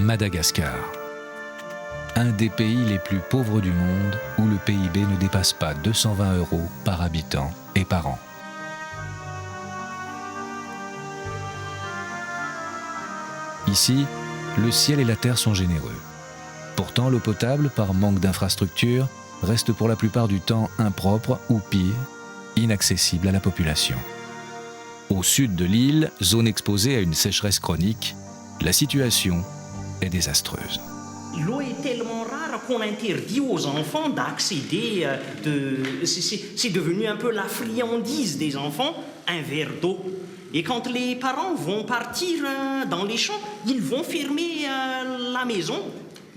Madagascar. Un des pays les plus pauvres du monde où le PIB ne dépasse pas 220 € par habitant et par an. Ici, le ciel et la terre sont généreux. Pourtant, l'eau potable, par manque d'infrastructures, reste pour la plupart du temps impropre ou pire, inaccessible à la population. Au sud de l'île, zone exposée à une sécheresse chronique, la situation est désastreuse. L'eau est tellement rare qu'on interdit aux enfants d'accéder. C'est devenu un peu la friandise des enfants, un verre d'eau. Et quand les parents vont partir dans les champs, ils vont fermer la maison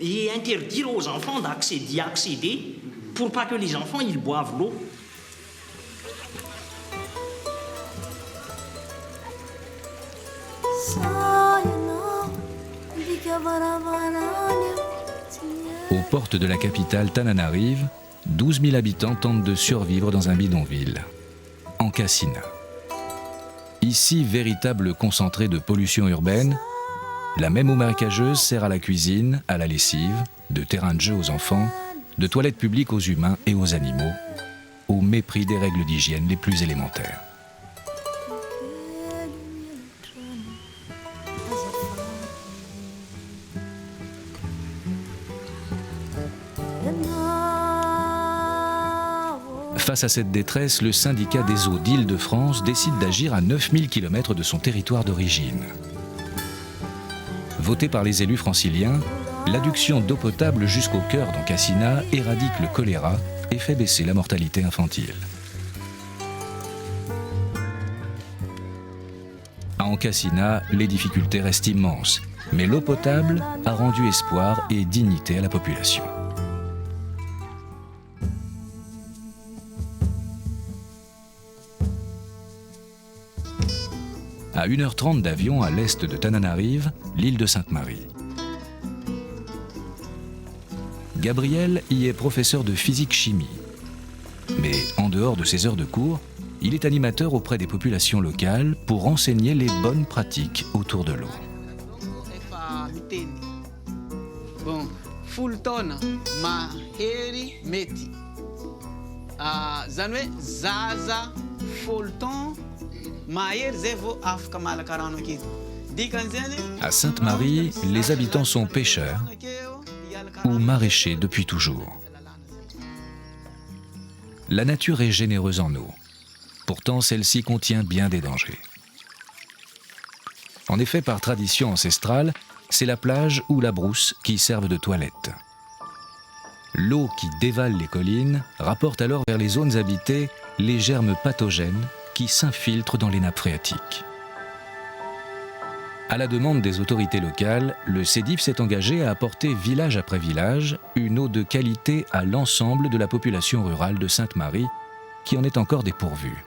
et interdire aux enfants d'y accéder pour pas que les enfants ils boivent l'eau. Aux portes de la capitale Tananarive, 12 000 habitants tentent de survivre dans un bidonville, Ankasina. Ici, véritable concentré de pollution urbaine, la même eau marécageuse sert à la cuisine, à la lessive, de terrain de jeu aux enfants, de toilettes publiques aux humains et aux animaux, au mépris des règles d'hygiène les plus élémentaires. Face à cette détresse, le syndicat des eaux d'Île-de-France décide d'agir à 9000 km de son territoire d'origine. Voté par les élus franciliens, l'adduction d'eau potable jusqu'au cœur d'Ankasina éradique le choléra et fait baisser la mortalité infantile. À Ankasina, les difficultés restent immenses, mais l'eau potable a rendu espoir et dignité à la population. À 1h30 d'avion à l'est de Tananarive, l'île de Sainte-Marie. Gabriel y est professeur de physique-chimie. Mais en dehors de ses heures de cours, il est animateur auprès des populations locales pour enseigner les bonnes pratiques autour de l'eau. À Sainte-Marie, les habitants sont pêcheurs ou maraîchers depuis toujours. La nature est généreuse en eau. Pourtant, celle-ci contient bien des dangers. En effet, par tradition ancestrale, c'est la plage ou la brousse qui servent de toilette. L'eau qui dévale les collines rapporte alors vers les zones habitées les germes pathogènes qui s'infiltrent dans les nappes phréatiques. À la demande des autorités locales, le CEDIF s'est engagé à apporter village après village une eau de qualité à l'ensemble de la population rurale de Sainte-Marie, qui en est encore dépourvue.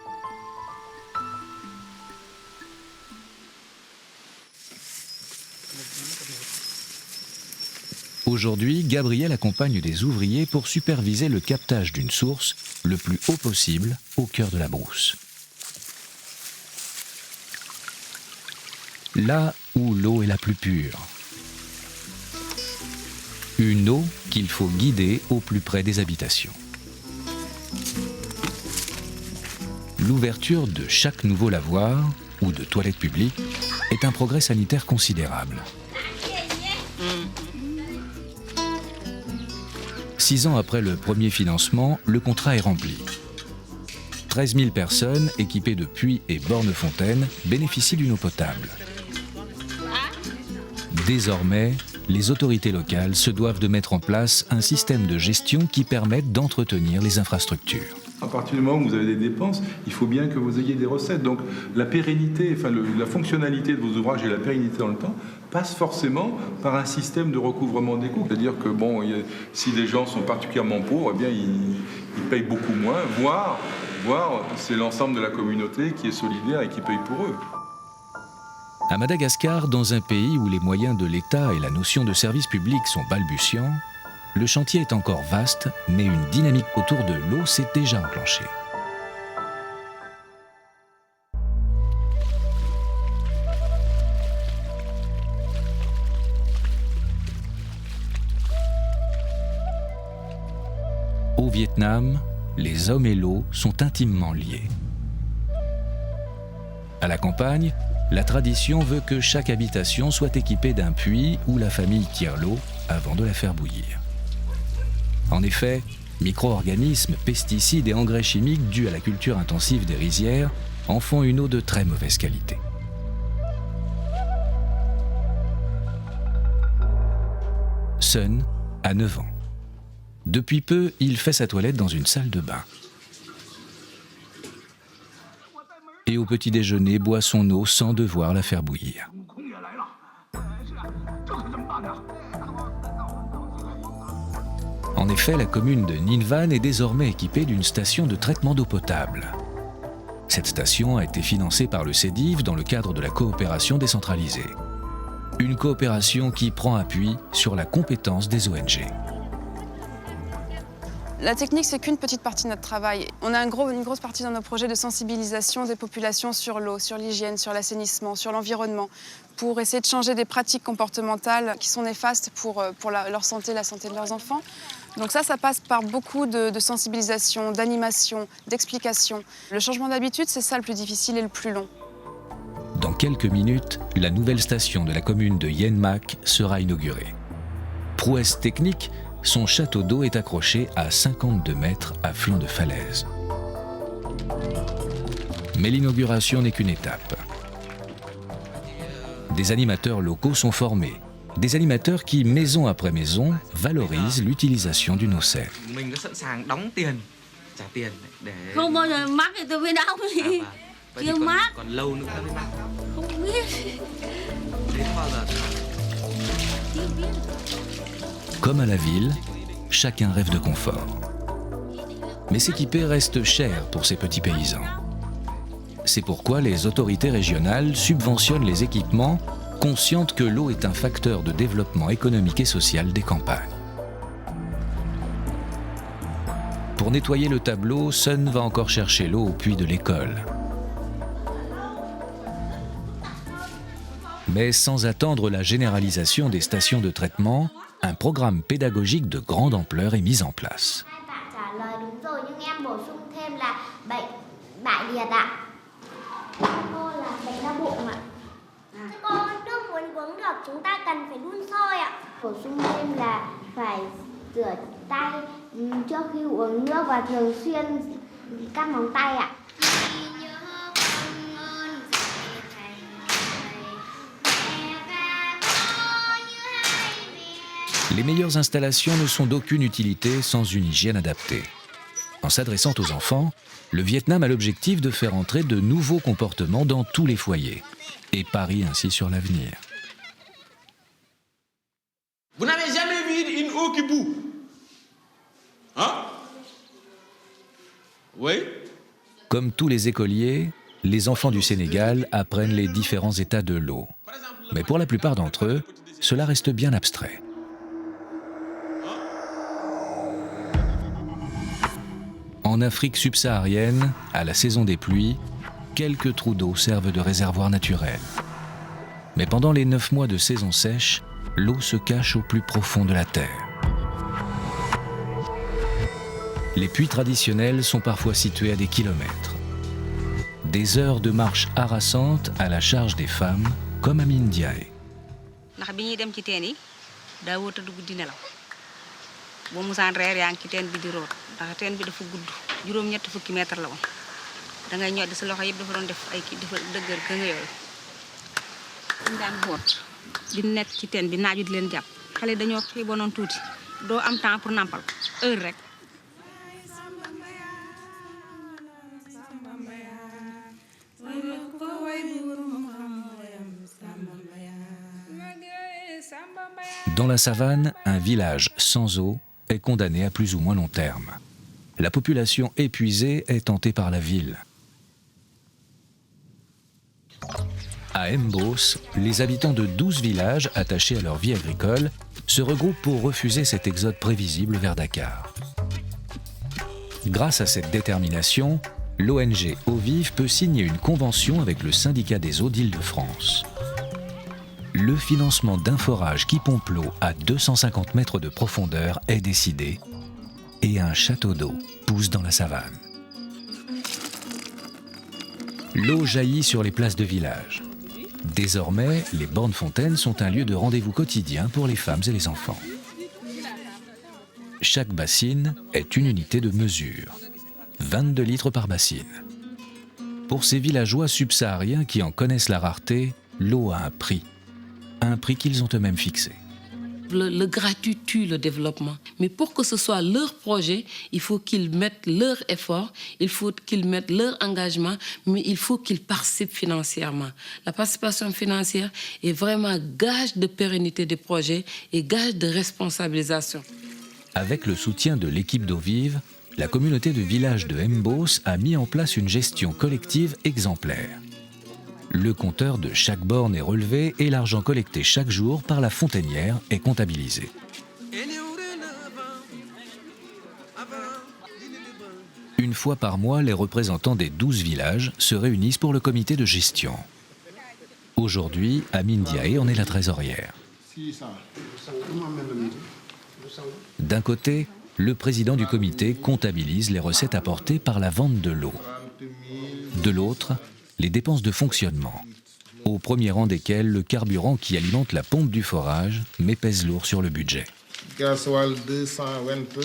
Aujourd'hui, Gabriel accompagne des ouvriers pour superviser le captage d'une source le plus haut possible au cœur de la brousse. Là où l'eau est la plus pure. Une eau qu'il faut guider au plus près des habitations. L'ouverture de chaque nouveau lavoir ou de toilette publique est un progrès sanitaire considérable. 6 ans après le premier financement, le contrat est rempli. 13 000 personnes équipées de puits et bornes-fontaines bénéficient d'une eau potable. Désormais, les autorités locales se doivent de mettre en place un système de gestion qui permette d'entretenir les infrastructures. À partir du moment où vous avez des dépenses, il faut bien que vous ayez des recettes. Donc la pérennité, la fonctionnalité de vos ouvrages et la pérennité dans le temps passe forcément par un système de recouvrement des coûts. C'est-à-dire que si les gens sont particulièrement pauvres, eh bien, ils payent beaucoup moins, voire c'est l'ensemble de la communauté qui est solidaire et qui paye pour eux. À Madagascar, dans un pays où les moyens de l'État et la notion de service public sont balbutiants, le chantier est encore vaste, mais une dynamique autour de l'eau s'est déjà enclenchée. Vietnam, les hommes et l'eau sont intimement liés. À la campagne, la tradition veut que chaque habitation soit équipée d'un puits où la famille tire l'eau avant de la faire bouillir. En effet, micro-organismes, pesticides et engrais chimiques dus à la culture intensive des rizières en font une eau de très mauvaise qualité. Sun a 9 ans. Depuis peu, il fait sa toilette dans une salle de bain. Et au petit déjeuner, boit son eau sans devoir la faire bouillir. En effet, la commune de Ninh Van est désormais équipée d'une station de traitement d'eau potable. Cette station a été financée par le CEDIF dans le cadre de la coopération décentralisée. Une coopération qui prend appui sur la compétence des ONG. La technique, c'est qu'une petite partie de notre travail. On a une grosse partie dans nos projets de sensibilisation des populations sur l'eau, sur l'hygiène, sur l'assainissement, sur l'environnement, pour essayer de changer des pratiques comportementales qui sont néfastes pour leur santé, la santé de leurs enfants. Donc ça passe par beaucoup de sensibilisation, d'animation, d'explication. Le changement d'habitude, c'est ça le plus difficile et le plus long. Dans quelques minutes, la nouvelle station de la commune de Yen Mac sera inaugurée. Prouesse technique, son château d'eau est accroché à 52 mètres à flanc de falaise. Mais l'inauguration n'est qu'une étape. Des animateurs locaux sont formés. Des animateurs qui, maison après maison, valorisent l'utilisation d'une eau saine. Không bao giờ mắc thì tôi mới đóng đi. Chưa mắc. Còn lâu nữa mới mắc. Không biết. Đến bao giờ? Chưa biết. Comme à la ville, chacun rêve de confort. Mais s'équiper reste cher pour ces petits paysans. C'est pourquoi les autorités régionales subventionnent les équipements, conscientes que l'eau est un facteur de développement économique et social des campagnes. Pour nettoyer le tableau, Sun va encore chercher l'eau au puits de l'école. Mais sans attendre la généralisation des stations de traitement, un programme pédagogique de grande ampleur est mis en place. Chúng ta cần phải đun sôi ạ. Bổ sung thêm là phải rửa tay trước khi uống nước và thường xuyên cắt móng tay ạ. Les meilleures installations ne sont d'aucune utilité sans une hygiène adaptée. En s'adressant aux enfants, le Vietnam a l'objectif de faire entrer de nouveaux comportements dans tous les foyers et parie ainsi sur l'avenir. Vous n'avez jamais vu une eau qui bout? Hein? Oui? Comme tous les écoliers, les enfants du Sénégal apprennent les différents états de l'eau. Mais pour la plupart d'entre eux, cela reste bien abstrait. En Afrique subsaharienne, à la saison des pluies, quelques trous d'eau servent de réservoir naturel. Mais pendant les 9 mois de saison sèche, l'eau se cache au plus profond de la terre. Les puits traditionnels sont parfois situés à des kilomètres. Des heures de marche harassantes à la charge des femmes, comme à Mindiaye. boo musaan reer yaa ngi ci teen bi di root ndax teen bi dafa gudd juróom-ñett fukki mètre la woon da ngay ñoddi sa loxo yëpp dafa doon def ay kii dafa dëgër ka nga yooyu dañ daan boot di nekk ci teen bi naaju di leen jàpp xale dañoo xiiboon tuuti doo am temps pour nampal heure rek. Dans la savane, un village sans eau est condamné à plus ou moins long terme. La population épuisée est tentée par la ville. À Mbos, les habitants de 12 villages attachés à leur vie agricole se regroupent pour refuser cet exode prévisible vers Dakar. Grâce à cette détermination, l'ONG Eau Vive peut signer une convention avec le syndicat des eaux d'Île-de-France. Le financement d'un forage qui pompe l'eau à 250 mètres de profondeur est décidé et un château d'eau pousse dans la savane. L'eau jaillit sur les places de village. Désormais, les bornes fontaines sont un lieu de rendez-vous quotidien pour les femmes et les enfants. Chaque bassine est une unité de mesure. 22 litres par bassine. Pour ces villageois subsahariens qui en connaissent la rareté, l'eau a un prix qu'ils ont eux-mêmes fixé. Le gratuit tue le développement. Mais pour que ce soit leur projet, il faut qu'ils mettent leur effort, il faut qu'ils mettent leur engagement, mais il faut qu'ils participent financièrement. La participation financière est vraiment gage de pérennité des projets et gage de responsabilisation. Avec le soutien de l'équipe d'eau vive, la communauté de village de Mbos a mis en place une gestion collective exemplaire. Le compteur de chaque borne est relevé et l'argent collecté chaque jour par la fontainière est comptabilisé. Une fois par mois, les représentants des 12 villages se réunissent pour le comité de gestion. Aujourd'hui, Amine Diaye en est la trésorière. D'un côté, le président du comité comptabilise les recettes apportées par la vente de l'eau. De l'autre, les dépenses de fonctionnement, au premier rang desquelles le carburant qui alimente la pompe du forage, mais pèse lourd sur le budget. Gasoil 222.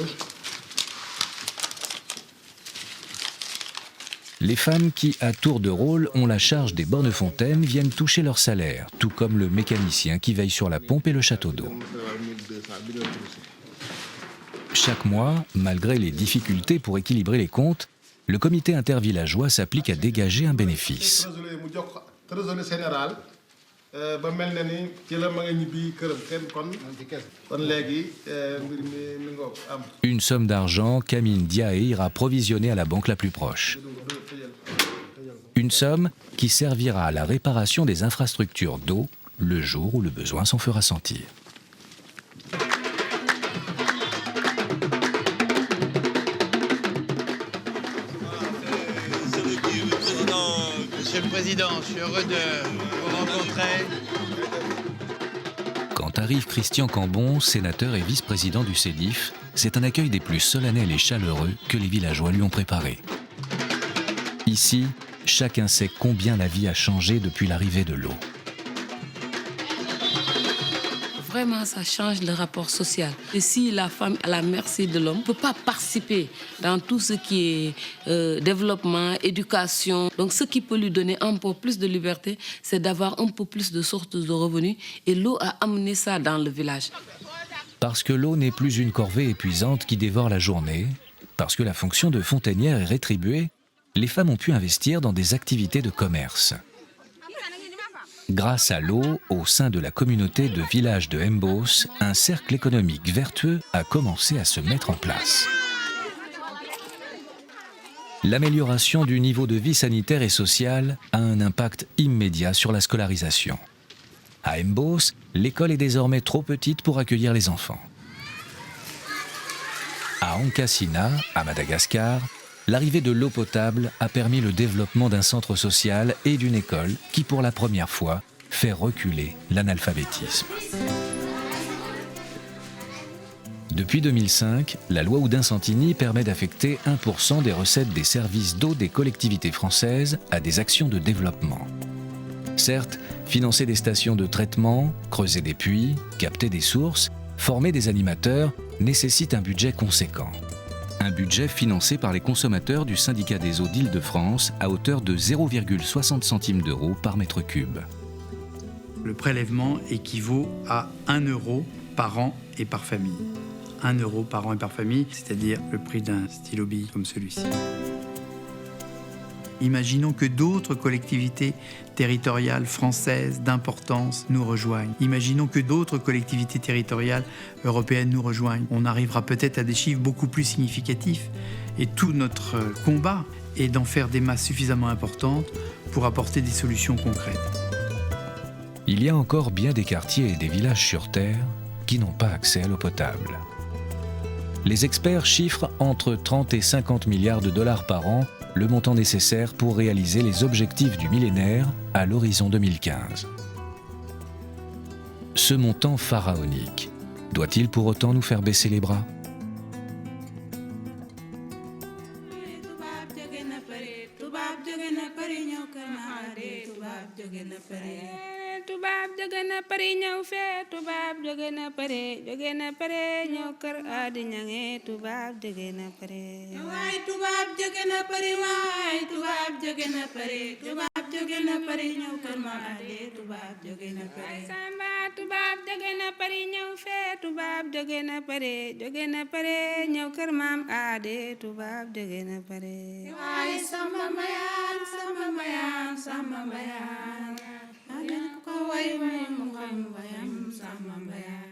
Les femmes qui, à tour de rôle, ont la charge des bornes fontaines viennent toucher leur salaire, tout comme le mécanicien qui veille sur la pompe et le château d'eau. Chaque mois, malgré les difficultés pour équilibrer les comptes, le comité intervillageois s'applique à dégager un bénéfice. Une somme d'argent qu'Amine Diaye ira provisionner à la banque la plus proche. Une somme qui servira à la réparation des infrastructures d'eau le jour où le besoin s'en fera sentir. Monsieur le Président, je suis heureux de vous rencontrer. Quand arrive Christian Cambon, sénateur et vice-président du CEDIF, c'est un accueil des plus solennels et chaleureux que les villageois lui ont préparé. Ici, chacun sait combien la vie a changé depuis l'arrivée de l'eau. Vraiment, ça change le rapport social. Et si la femme à la merci de l'homme ne peut pas participer dans tout ce qui est développement, éducation, donc ce qui peut lui donner un peu plus de liberté, c'est d'avoir un peu plus de sources de revenus. Et l'eau a amené ça dans le village. Parce que l'eau n'est plus une corvée épuisante qui dévore la journée, parce que la fonction de fontainière est rétribuée, les femmes ont pu investir dans des activités de commerce. Grâce à l'eau, au sein de la communauté de village de Mbos, un cercle économique vertueux a commencé à se mettre en place. L'amélioration du niveau de vie sanitaire et social a un impact immédiat sur la scolarisation. À Mbos, l'école est désormais trop petite pour accueillir les enfants. À Ankasina, à Madagascar, l'arrivée de l'eau potable a permis le développement d'un centre social et d'une école qui, pour la première fois, fait reculer l'analphabétisme. Depuis 2005, la loi Oudin-Santini permet d'affecter 1% des recettes des services d'eau des collectivités françaises à des actions de développement. Certes, financer des stations de traitement, creuser des puits, capter des sources, former des animateurs nécessite un budget conséquent. Un budget financé par les consommateurs du syndicat des eaux d'Île-de-France à hauteur de 0,60 centimes d'euros par mètre cube. Le prélèvement équivaut à 1 euro par an et par famille. 1 euro par an et par famille, c'est-à-dire le prix d'un stylo-bille comme celui-ci. Imaginons que d'autres collectivités territoriales françaises d'importance nous rejoignent. Imaginons que d'autres collectivités territoriales européennes nous rejoignent. On arrivera peut-être à des chiffres beaucoup plus significatifs. Et tout notre combat est d'en faire des masses suffisamment importantes pour apporter des solutions concrètes. Il y a encore bien des quartiers et des villages sur Terre qui n'ont pas accès à l'eau potable. Les experts chiffrent entre 30 et 50 milliards de dollars par an le montant nécessaire pour réaliser les objectifs du millénaire à l'horizon 2015. Ce montant pharaonique, doit-il pour autant nous faire baisser les bras ? tubaab jóge na Paris ñëw kër ma ade tubaab jóge na Paris tubaab jóge na Paris ñëw fee tubaab jóge na Paris ñëw kër adi ñange tubaab jóge na Paris waay tubaab jóge na Paris waay tubaab jóge na Paris tubaab jóge na Paris ñëw kër ma ade tubaab jóge na Paris samba tubaab jóge na Paris ñëw fee tubaab jóge na Paris ñëw kër maam ade tubaab jóge na Paris waay samba mbayaan ko way may mu xam bayam samba mbayaan